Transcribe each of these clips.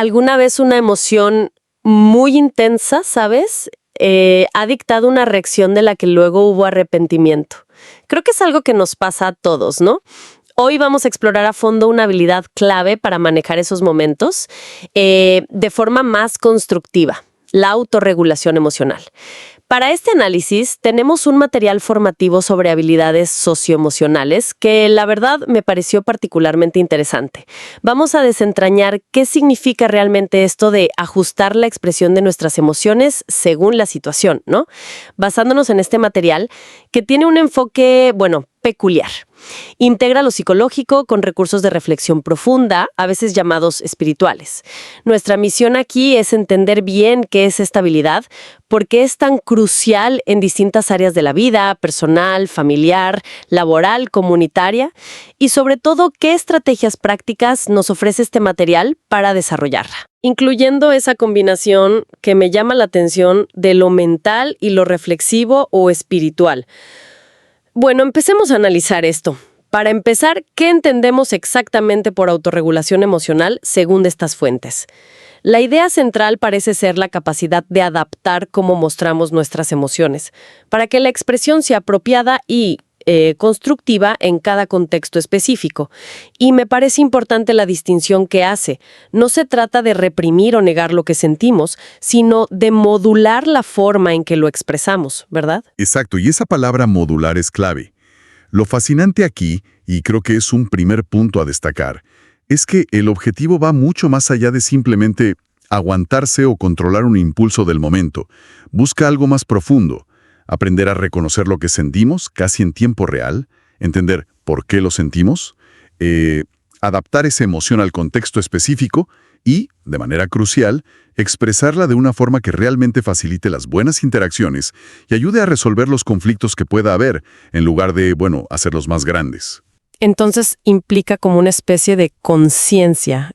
Alguna vez una emoción muy intensa, ¿sabes? Ha dictado una reacción de la que luego hubo arrepentimiento. Creo que es algo que nos pasa a todos, ¿no? Hoy vamos a explorar a fondo una habilidad clave para manejar esos momentos de forma más constructiva, la autorregulación emocional. Para este análisis tenemos un material formativo sobre habilidades socioemocionales que la verdad me pareció particularmente interesante. Vamos a desentrañar qué significa realmente esto de ajustar la expresión de nuestras emociones según la situación, ¿no? Basándonos en este material que tiene un enfoque, peculiar. Integra lo psicológico con recursos de reflexión profunda, a veces llamados espirituales. Nuestra misión aquí es entender bien qué es esta habilidad, por qué es tan crucial en distintas áreas de la vida, personal, familiar, laboral, comunitaria, y sobre todo qué estrategias prácticas nos ofrece este material para desarrollarla. Incluyendo esa combinación que me llama la atención de lo mental y lo reflexivo o espiritual. Bueno, empecemos a analizar esto. Para empezar, ¿qué entendemos exactamente por autorregulación emocional según estas fuentes? La idea central parece ser la capacidad de adaptar cómo mostramos nuestras emociones, para que la expresión sea apropiada y constructiva en cada contexto específico. Y me parece importante la distinción que hace. No se trata de reprimir o negar lo que sentimos, sino de modular la forma en que lo expresamos, ¿verdad? Exacto, y esa palabra modular es clave. Lo fascinante aquí, y creo que es un primer punto a destacar, es que el objetivo va mucho más allá de simplemente aguantarse o controlar un impulso del momento. Busca algo más profundo. Aprender a reconocer lo que sentimos casi en tiempo real, entender por qué lo sentimos, adaptar esa emoción al contexto específico y, de manera crucial, expresarla de una forma que realmente facilite las buenas interacciones y ayude a resolver los conflictos que pueda haber, en lugar de, hacerlos más grandes. Entonces implica como una especie de conciencia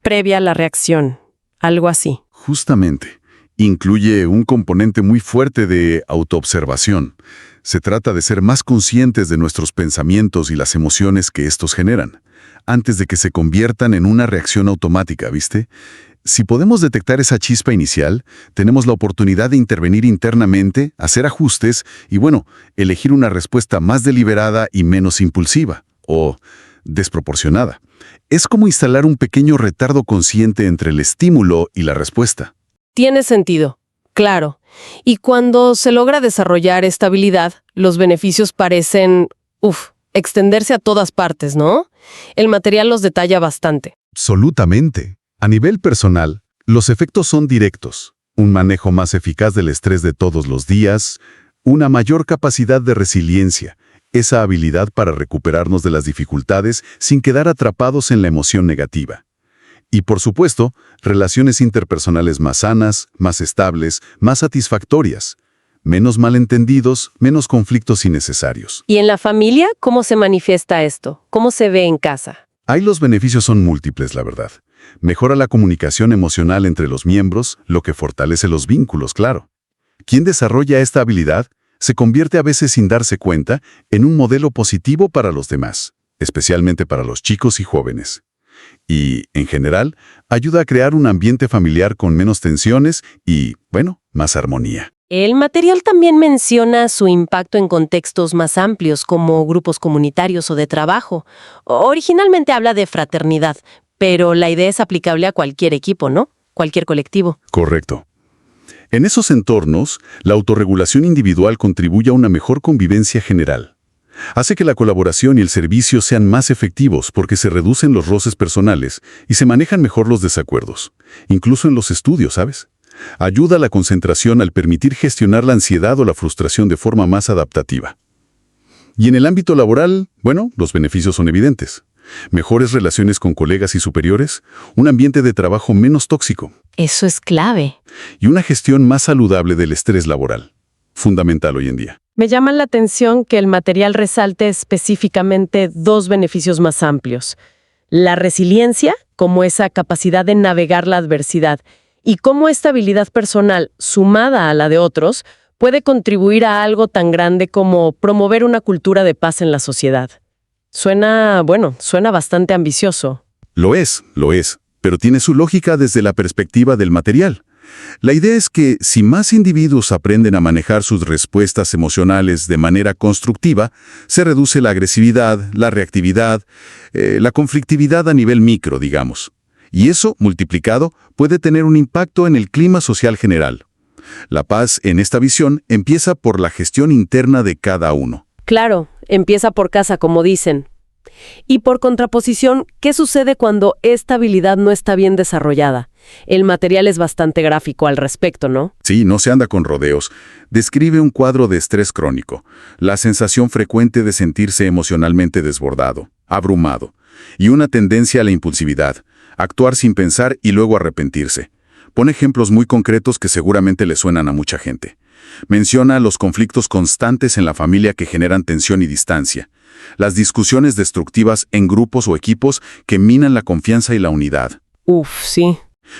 previa a la reacción, algo así. Justamente. Incluye un componente muy fuerte de autoobservación. Se trata de ser más conscientes de nuestros pensamientos y las emociones que estos generan, antes de que se conviertan en una reacción automática, ¿viste? Si podemos detectar esa chispa inicial, tenemos la oportunidad de intervenir internamente, hacer ajustes y, elegir una respuesta más deliberada y menos impulsiva, o desproporcionada. Es como instalar un pequeño retardo consciente entre el estímulo y la respuesta. Tiene sentido, claro. Y cuando se logra desarrollar esta habilidad, los beneficios parecen, extenderse a todas partes, ¿no? El material los detalla bastante. Absolutamente. A nivel personal, los efectos son directos. Un manejo más eficaz del estrés de todos los días, una mayor capacidad de resiliencia, esa habilidad para recuperarnos de las dificultades sin quedar atrapados en la emoción negativa. Y, por supuesto, relaciones interpersonales más sanas, más estables, más satisfactorias. Menos malentendidos, menos conflictos innecesarios. ¿Y en la familia cómo se manifiesta esto? ¿Cómo se ve en casa? Ahí los beneficios son múltiples, la verdad. Mejora la comunicación emocional entre los miembros, lo que fortalece los vínculos, claro. Quien desarrolla esta habilidad se convierte a veces sin darse cuenta en un modelo positivo para los demás, especialmente para los chicos y jóvenes. Y, en general, ayuda a crear un ambiente familiar con menos tensiones y, más armonía. El material también menciona su impacto en contextos más amplios, como grupos comunitarios o de trabajo. Originalmente habla de fraternidad, pero la idea es aplicable a cualquier equipo, ¿no? Cualquier colectivo. Correcto. En esos entornos, la autorregulación individual contribuye a una mejor convivencia general. Hace que la colaboración y el servicio sean más efectivos porque se reducen los roces personales y se manejan mejor los desacuerdos, incluso en los estudios, ¿sabes? Ayuda a la concentración al permitir gestionar la ansiedad o la frustración de forma más adaptativa. Y en el ámbito laboral, los beneficios son evidentes. Mejores relaciones con colegas y superiores, un ambiente de trabajo menos tóxico. Eso es clave. Y una gestión más saludable del estrés laboral. Fundamental hoy en día. Me llama la atención que el material resalte específicamente dos beneficios más amplios. La resiliencia, como esa capacidad de navegar la adversidad, y cómo esta habilidad personal, sumada a la de otros, puede contribuir a algo tan grande como promover una cultura de paz en la sociedad. Suena bastante ambicioso. Lo es. pero tiene su lógica desde la perspectiva del material. La idea es que si más individuos aprenden a manejar sus respuestas emocionales de manera constructiva, se reduce la agresividad, la reactividad, la conflictividad a nivel micro, digamos. Y eso, multiplicado, puede tener un impacto en el clima social general. La paz, en esta visión, empieza por la gestión interna de cada uno. Claro, empieza por casa, como dicen. Y por contraposición, ¿qué sucede cuando esta habilidad no está bien desarrollada? El material es bastante gráfico al respecto, ¿no? Sí, no se anda con rodeos. Describe un cuadro de estrés crónico, la sensación frecuente de sentirse emocionalmente desbordado, abrumado, y una tendencia a la impulsividad, actuar sin pensar y luego arrepentirse. Pone ejemplos muy concretos que seguramente le suenan a mucha gente. Menciona los conflictos constantes en la familia que generan tensión y distancia, las discusiones destructivas en grupos o equipos que minan la confianza y la unidad. Sí.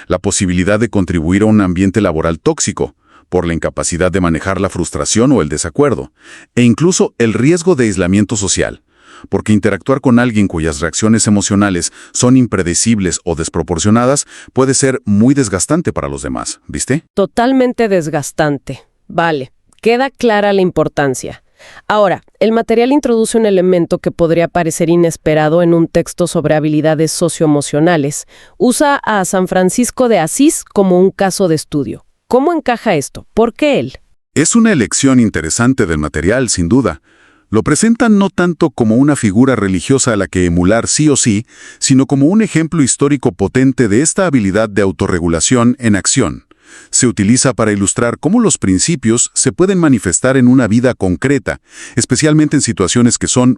La posibilidad de contribuir a un ambiente laboral tóxico, por la incapacidad de manejar la frustración o el desacuerdo, e incluso el riesgo de aislamiento social, porque interactuar con alguien cuyas reacciones emocionales son impredecibles o desproporcionadas puede ser muy desgastante para los demás, ¿viste? Totalmente desgastante. Vale, queda clara la importancia. Ahora, el material introduce un elemento que podría parecer inesperado en un texto sobre habilidades socioemocionales. Usa a San Francisco de Asís como un caso de estudio. ¿Cómo encaja esto? ¿Por qué él? Es una elección interesante del material, sin duda. Lo presentan no tanto como una figura religiosa a la que emular sí o sí, sino como un ejemplo histórico potente de esta habilidad de autorregulación en acción. Se utiliza para ilustrar cómo los principios se pueden manifestar en una vida concreta, especialmente en situaciones que son,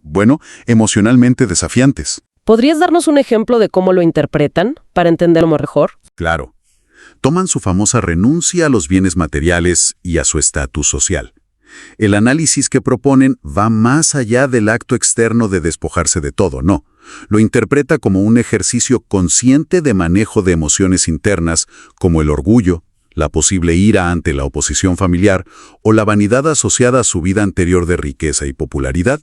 emocionalmente desafiantes. ¿Podrías darnos un ejemplo de cómo lo interpretan, para entenderlo mejor? Claro. Toman su famosa renuncia a los bienes materiales y a su estatus social. El análisis que proponen va más allá del acto externo de despojarse de todo, no. Lo interpreta como un ejercicio consciente de manejo de emociones internas como el orgullo, la posible ira ante la oposición familiar o la vanidad asociada a su vida anterior de riqueza y popularidad.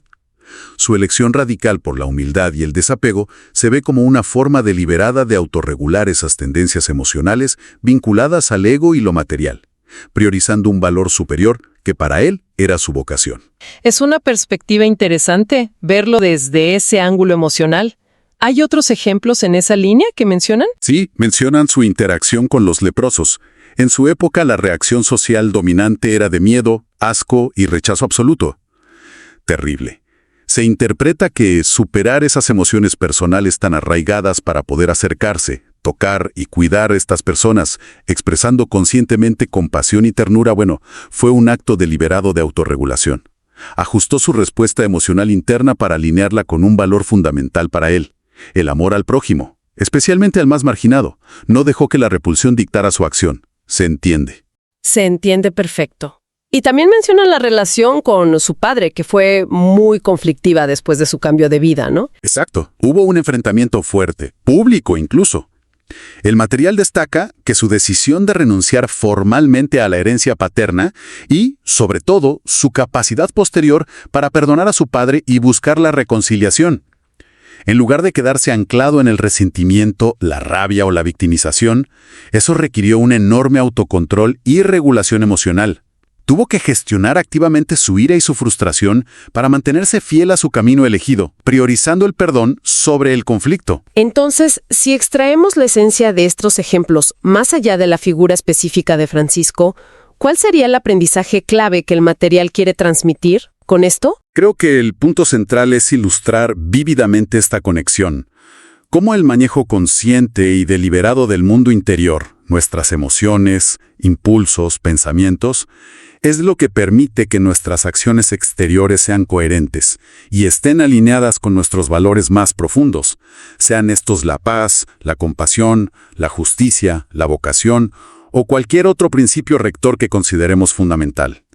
Su elección radical por la humildad y el desapego se ve como una forma deliberada de autorregular esas tendencias emocionales vinculadas al ego y lo material, priorizando un valor superior que para él era su vocación. Es una perspectiva interesante verlo desde ese ángulo emocional. ¿Hay otros ejemplos en esa línea que mencionan? Sí, mencionan su interacción con los leprosos. En su época, la reacción social dominante era de miedo, asco y rechazo absoluto. Terrible. Se interpreta que superar esas emociones personales tan arraigadas para poder acercarse, tocar y cuidar a estas personas, expresando conscientemente compasión y ternura, fue un acto deliberado de autorregulación. Ajustó su respuesta emocional interna para alinearla con un valor fundamental para él, el amor al prójimo, especialmente al más marginado. No dejó que la repulsión dictara su acción. Se entiende. Se entiende perfecto. Y también mencionan la relación con su padre, que fue muy conflictiva después de su cambio de vida, ¿no? Exacto. Hubo un enfrentamiento fuerte, público incluso. El material destaca que su decisión de renunciar formalmente a la herencia paterna y, sobre todo, su capacidad posterior para perdonar a su padre y buscar la reconciliación. En lugar de quedarse anclado en el resentimiento, la rabia o la victimización, eso requirió un enorme autocontrol y regulación emocional. Tuvo que gestionar activamente su ira y su frustración para mantenerse fiel a su camino elegido, priorizando el perdón sobre el conflicto. Entonces, si extraemos la esencia de estos ejemplos más allá de la figura específica de Francisco, ¿cuál sería el aprendizaje clave que el material quiere transmitir con esto? Creo que el punto central es ilustrar vívidamente esta conexión. Cómo el manejo consciente y deliberado del mundo interior, nuestras emociones, impulsos, pensamientos, es lo que permite que nuestras acciones exteriores sean coherentes y estén alineadas con nuestros valores más profundos, sean estos la paz, la compasión, la justicia, la vocación o cualquier otro principio rector que consideremos fundamental.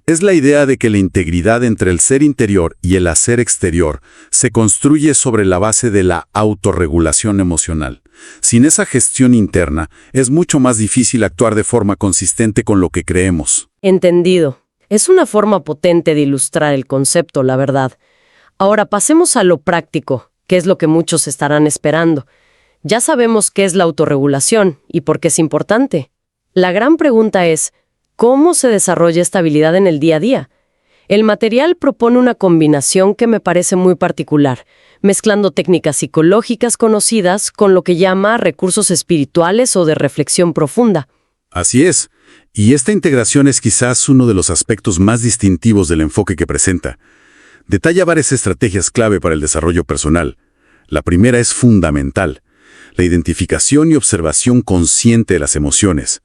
Es la idea de que la integridad entre el ser interior y el hacer exterior se construye sobre la base de la autorregulación emocional. Sin esa gestión interna, es mucho más difícil actuar de forma consistente con lo que creemos. Entendido. Es una forma potente de ilustrar el concepto, la verdad. Ahora pasemos a lo práctico, que es lo que muchos estarán esperando. Ya sabemos qué es la autorregulación y por qué es importante. La gran pregunta es, ¿cómo se desarrolla esta habilidad en el día a día? El material propone una combinación que me parece muy particular, mezclando técnicas psicológicas conocidas con lo que llama recursos espirituales o de reflexión profunda. Así es, y esta integración es quizás uno de los aspectos más distintivos del enfoque que presenta. Detalla varias estrategias clave para el desarrollo personal. La primera es fundamental, la identificación y observación consciente de las emociones.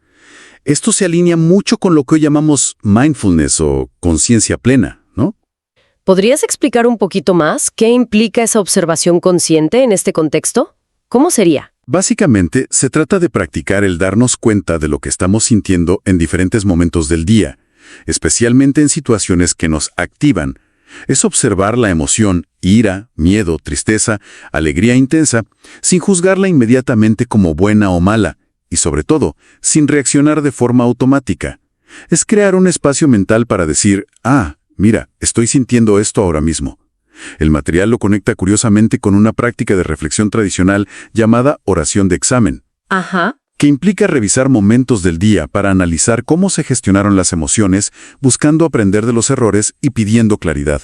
Esto se alinea mucho con lo que hoy llamamos mindfulness o conciencia plena, ¿no? ¿Podrías explicar un poquito más qué implica esa observación consciente en este contexto? ¿Cómo sería? Básicamente, se trata de practicar el darnos cuenta de lo que estamos sintiendo en diferentes momentos del día, especialmente en situaciones que nos activan. Es observar la emoción, ira, miedo, tristeza, alegría intensa, sin juzgarla inmediatamente como buena o mala, y sobre todo, sin reaccionar de forma automática. Es crear un espacio mental para decir, mira, estoy sintiendo esto ahora mismo. El material lo conecta curiosamente con una práctica de reflexión tradicional llamada oración de examen, que implica revisar momentos del día para analizar cómo se gestionaron las emociones, buscando aprender de los errores y pidiendo claridad.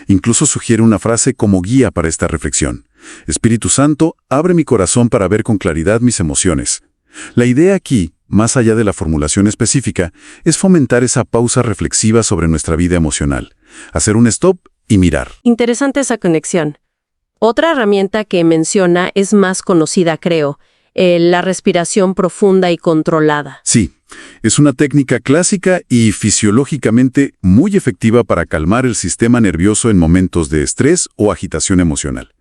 Incluso sugiere una frase como guía para esta reflexión. Espíritu Santo, abre mi corazón para ver con claridad mis emociones. La idea aquí, más allá de la formulación específica, es fomentar esa pausa reflexiva sobre nuestra vida emocional. Hacer un stop y mirar. Interesante esa conexión. Otra herramienta que menciona es más conocida, creo, la respiración profunda y controlada. Sí, es una técnica clásica y fisiológicamente muy efectiva para calmar el sistema nervioso en momentos de estrés o agitación emocional.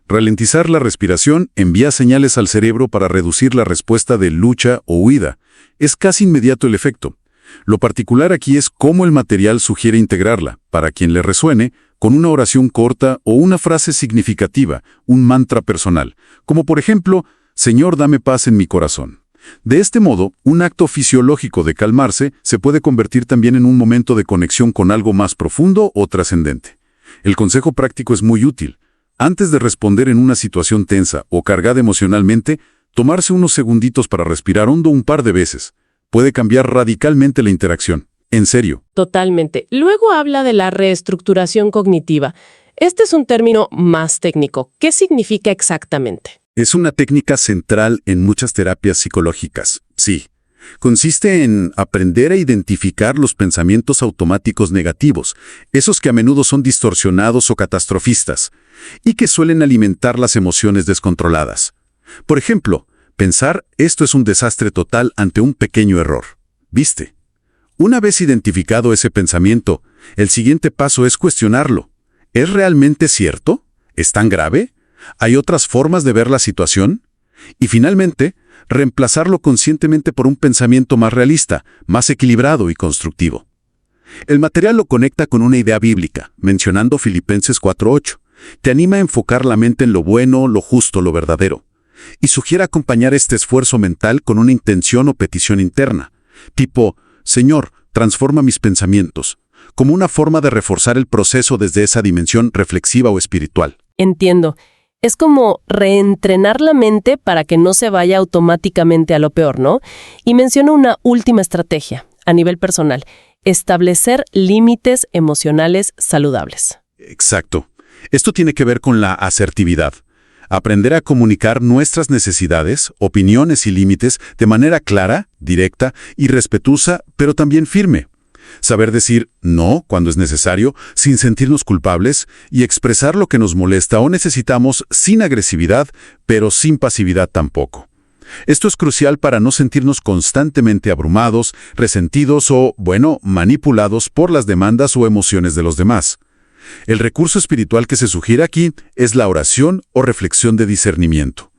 Ralentizar la respiración envía señales al cerebro para reducir la respuesta de lucha o huida. Es casi inmediato el efecto. Lo particular aquí es cómo el material sugiere integrarla, para quien le resuene, con una oración corta o una frase significativa, un mantra personal, como por ejemplo, Señor, dame paz en mi corazón. De este modo, un acto fisiológico de calmarse se puede convertir también en un momento de conexión con algo más profundo o trascendente. El consejo práctico es muy útil. Antes de responder en una situación tensa o cargada emocionalmente, tomarse unos segunditos para respirar hondo un par de veces puede cambiar radicalmente la interacción. En serio. Totalmente. Luego habla de la reestructuración cognitiva. Este es un término más técnico. ¿Qué significa exactamente? Es una técnica central en muchas terapias psicológicas. Sí. Consiste en aprender a identificar los pensamientos automáticos negativos, esos que a menudo son distorsionados o catastrofistas, y que suelen alimentar las emociones descontroladas. Por ejemplo, pensar esto es un desastre total ante un pequeño error. ¿Viste? Una vez identificado ese pensamiento, el siguiente paso es cuestionarlo. ¿Es realmente cierto? ¿Es tan grave? ¿Hay otras formas de ver la situación? Y finalmente, reemplazarlo conscientemente por un pensamiento más realista, más equilibrado y constructivo. El material lo conecta con una idea bíblica, mencionando Filipenses 4:8. Te anima a enfocar la mente en lo bueno, lo justo, lo verdadero. Y sugiere acompañar este esfuerzo mental con una intención o petición interna, tipo, Señor, transforma mis pensamientos, como una forma de reforzar el proceso desde esa dimensión reflexiva o espiritual. Entiendo. Es como reentrenar la mente para que no se vaya automáticamente a lo peor, ¿no? Y menciona una última estrategia, a nivel personal, establecer límites emocionales saludables. Exacto. Esto tiene que ver con la asertividad. Aprender a comunicar nuestras necesidades, opiniones y límites de manera clara, directa y respetuosa, pero también firme. Saber decir no cuando es necesario, sin sentirnos culpables, y expresar lo que nos molesta o necesitamos sin agresividad, pero sin pasividad tampoco. Esto es crucial para no sentirnos constantemente abrumados, resentidos o, manipulados por las demandas o emociones de los demás. El recurso espiritual que se sugiere aquí es la oración o reflexión de discernimiento.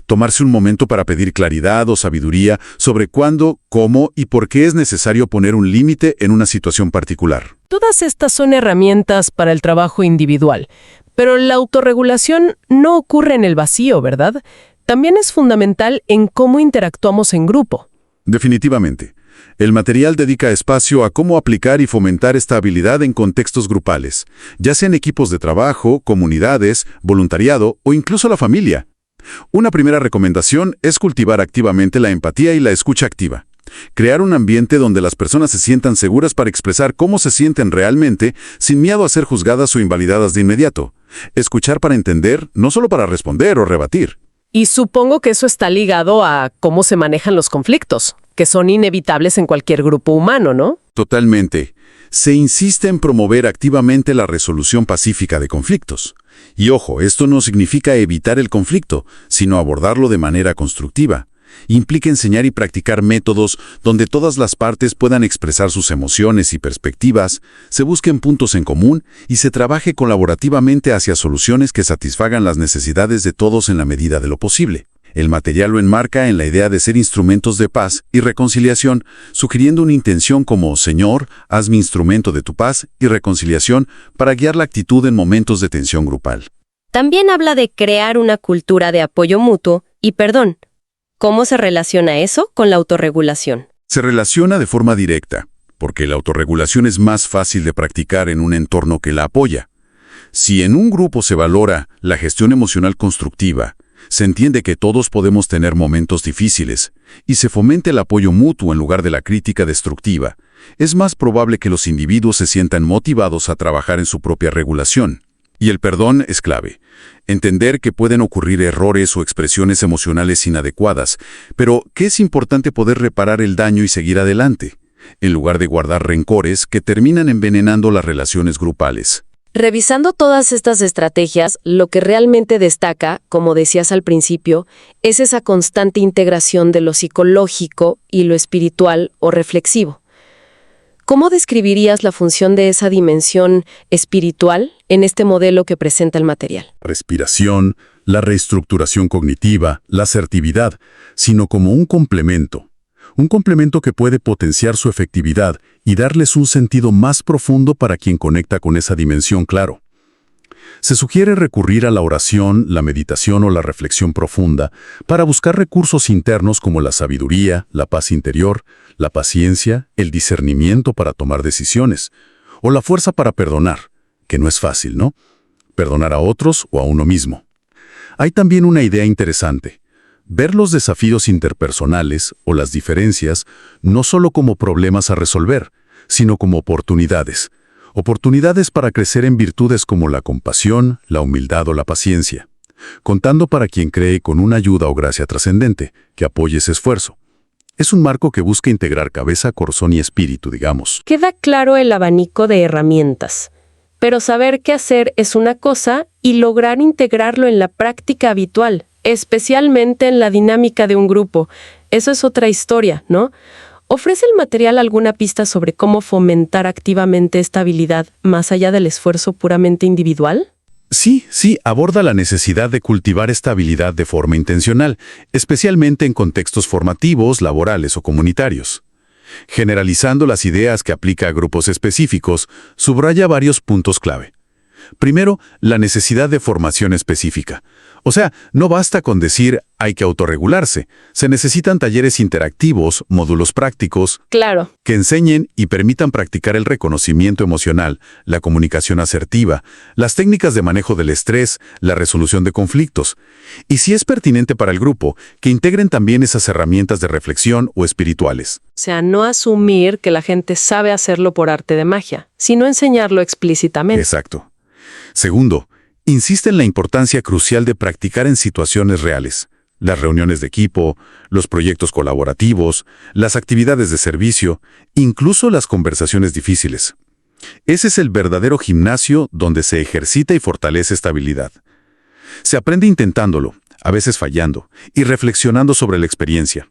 Tomarse un momento para pedir claridad o sabiduría sobre cuándo, cómo y por qué es necesario poner un límite en una situación particular. Todas estas son herramientas para el trabajo individual, pero la autorregulación no ocurre en el vacío, ¿verdad? También es fundamental en cómo interactuamos en grupo. Definitivamente. El material dedica espacio a cómo aplicar y fomentar esta habilidad en contextos grupales, ya sea en equipos de trabajo, comunidades, voluntariado o incluso la familia. Una primera recomendación es cultivar activamente la empatía y la escucha activa. Crear un ambiente donde las personas se sientan seguras para expresar cómo se sienten realmente, sin miedo a ser juzgadas o invalidadas de inmediato. Escuchar para entender, no solo para responder o rebatir. Y supongo que eso está ligado a cómo se manejan los conflictos, que son inevitables en cualquier grupo humano, ¿no? Totalmente. Se insiste en promover activamente la resolución pacífica de conflictos. Y ojo, esto no significa evitar el conflicto, sino abordarlo de manera constructiva. Implica enseñar y practicar métodos donde todas las partes puedan expresar sus emociones y perspectivas, se busquen puntos en común y se trabaje colaborativamente hacia soluciones que satisfagan las necesidades de todos en la medida de lo posible. El material lo enmarca en la idea de ser instrumentos de paz y reconciliación, sugiriendo una intención como «Señor, hazme instrumento de tu paz y reconciliación» para guiar la actitud en momentos de tensión grupal. También habla de crear una cultura de apoyo mutuo y perdón. ¿Cómo se relaciona eso con la autorregulación? Se relaciona de forma directa, porque la autorregulación es más fácil de practicar en un entorno que la apoya. Si en un grupo se valora la gestión emocional constructiva, se entiende que todos podemos tener momentos difíciles y se fomenta el apoyo mutuo en lugar de la crítica destructiva, es más probable que los individuos se sientan motivados a trabajar en su propia regulación. Y el perdón es clave. Entender que pueden ocurrir errores o expresiones emocionales inadecuadas, pero que es importante poder reparar el daño y seguir adelante, en lugar de guardar rencores que terminan envenenando las relaciones grupales. Revisando todas estas estrategias, lo que realmente destaca, como decías al principio, es esa constante integración de lo psicológico y lo espiritual o reflexivo. ¿Cómo describirías la función de esa dimensión espiritual en este modelo que presenta el material? Respiración, la reestructuración cognitiva, la asertividad, sino como un complemento. Un complemento que puede potenciar su efectividad y darles un sentido más profundo para quien conecta con esa dimensión, claro. Se sugiere recurrir a la oración, la meditación o la reflexión profunda para buscar recursos internos como la sabiduría, la paz interior, la paciencia, el discernimiento para tomar decisiones, o la fuerza para perdonar, que no es fácil, ¿no? Perdonar a otros o a uno mismo. Hay también una idea interesante. Ver los desafíos interpersonales o las diferencias no solo como problemas a resolver, sino como oportunidades. Oportunidades para crecer en virtudes como la compasión, la humildad o la paciencia. Contando para quien cree con una ayuda o gracia trascendente que apoye ese esfuerzo. Es un marco que busca integrar cabeza, corazón y espíritu, digamos. Queda claro el abanico de herramientas, pero saber qué hacer es una cosa y lograr integrarlo en la práctica habitual, especialmente en la dinámica de un grupo. Eso es otra historia, ¿no? ¿Ofrece el material alguna pista sobre cómo fomentar activamente esta habilidad más allá del esfuerzo puramente individual? Sí, aborda la necesidad de cultivar esta habilidad de forma intencional, especialmente en contextos formativos, laborales o comunitarios. Generalizando las ideas que aplica a grupos específicos, subraya varios puntos clave. Primero, la necesidad de formación específica. O sea, no basta con decir hay que autorregularse. Se necesitan talleres interactivos, módulos prácticos, Claro. que enseñen y permitan practicar el reconocimiento emocional, la comunicación asertiva, las técnicas de manejo del estrés, la resolución de conflictos. Y si es pertinente para el grupo, que integren también esas herramientas de reflexión o espirituales. O sea, no asumir que la gente sabe hacerlo por arte de magia, sino enseñarlo explícitamente. Exacto. Segundo, insiste en la importancia crucial de practicar en situaciones reales. Las reuniones de equipo, los proyectos colaborativos, las actividades de servicio, incluso las conversaciones difíciles. Ese es el verdadero gimnasio donde se ejercita y fortalece esta habilidad. Se aprende intentándolo, a veces fallando, y reflexionando sobre la experiencia.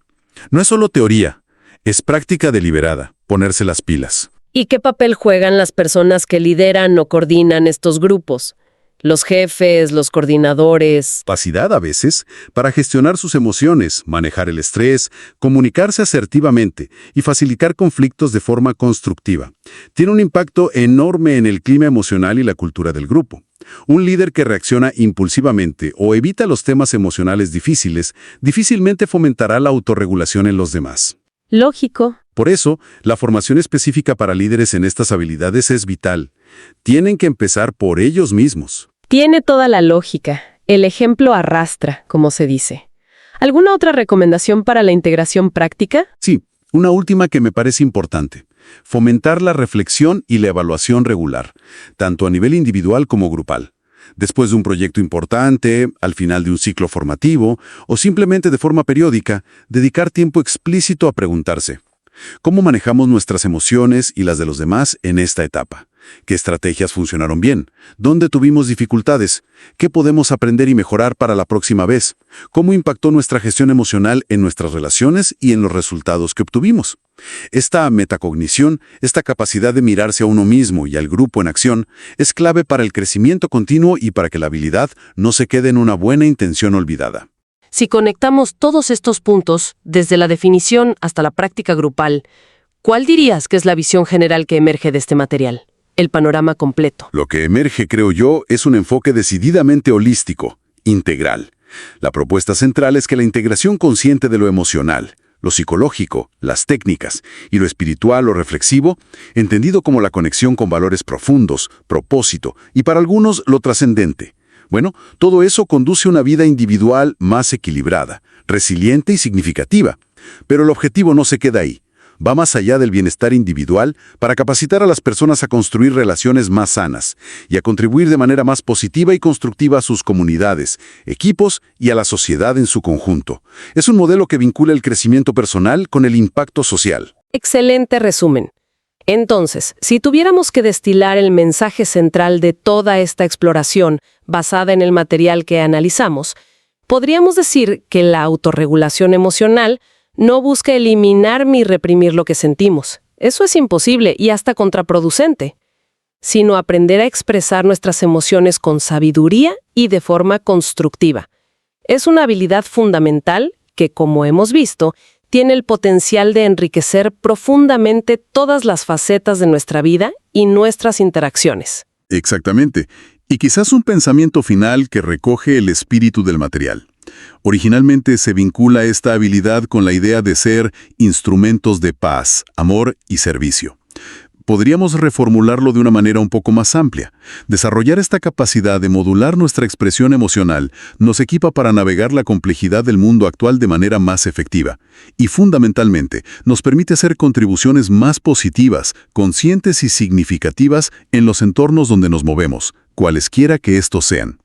No es solo teoría, es práctica deliberada, ponerse las pilas. ¿Y qué papel juegan las personas que lideran o coordinan estos grupos? Los jefes, los coordinadores. Capacidad a veces para gestionar sus emociones, manejar el estrés, comunicarse asertivamente y facilitar conflictos de forma constructiva. Tiene un impacto enorme en el clima emocional y la cultura del grupo. Un líder que reacciona impulsivamente o evita los temas emocionales difíciles difícilmente fomentará la autorregulación en los demás. Lógico. Por eso, la formación específica para líderes en estas habilidades es vital. Tienen que empezar por ellos mismos. Tiene toda la lógica. El ejemplo arrastra, como se dice. ¿Alguna otra recomendación para la integración práctica? Sí, una última que me parece importante. Fomentar la reflexión y la evaluación regular, tanto a nivel individual como grupal. Después de un proyecto importante, al final de un ciclo formativo, o simplemente de forma periódica, dedicar tiempo explícito a preguntarse: ¿cómo manejamos nuestras emociones y las de los demás en esta etapa? ¿Qué estrategias funcionaron bien? ¿Dónde tuvimos dificultades? ¿Qué podemos aprender y mejorar para la próxima vez? ¿Cómo impactó nuestra gestión emocional en nuestras relaciones y en los resultados que obtuvimos? Esta metacognición, esta capacidad de mirarse a uno mismo y al grupo en acción, es clave para el crecimiento continuo y para que la habilidad no se quede en una buena intención olvidada. Si conectamos todos estos puntos, desde la definición hasta la práctica grupal, ¿cuál dirías que es la visión general que emerge de este material? El panorama completo. Lo que emerge, creo yo, es un enfoque decididamente holístico, integral. La propuesta central es que la integración consciente de lo emocional, lo psicológico, las técnicas y lo espiritual o reflexivo, entendido como la conexión con valores profundos, propósito y para algunos lo trascendente. Bueno, todo eso conduce a una vida individual más equilibrada, resiliente y significativa. Pero el objetivo no se queda ahí. Va más allá del bienestar individual para capacitar a las personas a construir relaciones más sanas y a contribuir de manera más positiva y constructiva a sus comunidades, equipos y a la sociedad en su conjunto. Es un modelo que vincula el crecimiento personal con el impacto social. Excelente resumen. Entonces, si tuviéramos que destilar el mensaje central de toda esta exploración basada en el material que analizamos, podríamos decir que la autorregulación emocional no busca eliminar ni reprimir lo que sentimos. Eso es imposible y hasta contraproducente, sino aprender a expresar nuestras emociones con sabiduría y de forma constructiva. Es una habilidad fundamental que, como hemos visto, tiene el potencial de enriquecer profundamente todas las facetas de nuestra vida y nuestras interacciones. Exactamente. Y quizás un pensamiento final que recoge el espíritu del material. Originalmente se vincula esta habilidad con la idea de ser instrumentos de paz, amor y servicio. Podríamos reformularlo de una manera un poco más amplia. Desarrollar esta capacidad de modular nuestra expresión emocional nos equipa para navegar la complejidad del mundo actual de manera más efectiva. Y fundamentalmente, nos permite hacer contribuciones más positivas, conscientes y significativas en los entornos donde nos movemos, cualesquiera que estos sean.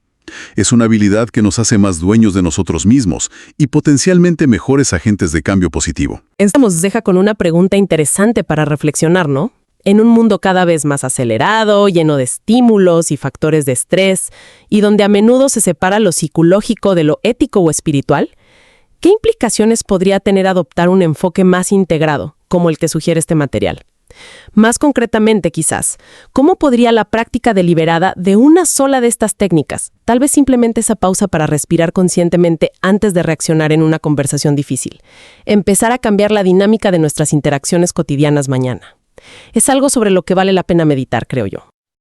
Es una habilidad que nos hace más dueños de nosotros mismos y potencialmente mejores agentes de cambio positivo. Esto nos deja con una pregunta interesante para reflexionar, ¿no? En un mundo cada vez más acelerado, lleno de estímulos y factores de estrés, y donde a menudo se separa lo psicológico de lo ético o espiritual, ¿qué implicaciones podría tener adoptar un enfoque más integrado, como el que sugiere este material? Más concretamente, quizás, ¿cómo podría la práctica deliberada de una sola de estas técnicas, tal vez simplemente esa pausa para respirar conscientemente antes de reaccionar en una conversación difícil, empezar a cambiar la dinámica de nuestras interacciones cotidianas mañana? Es algo sobre lo que vale la pena meditar, creo yo.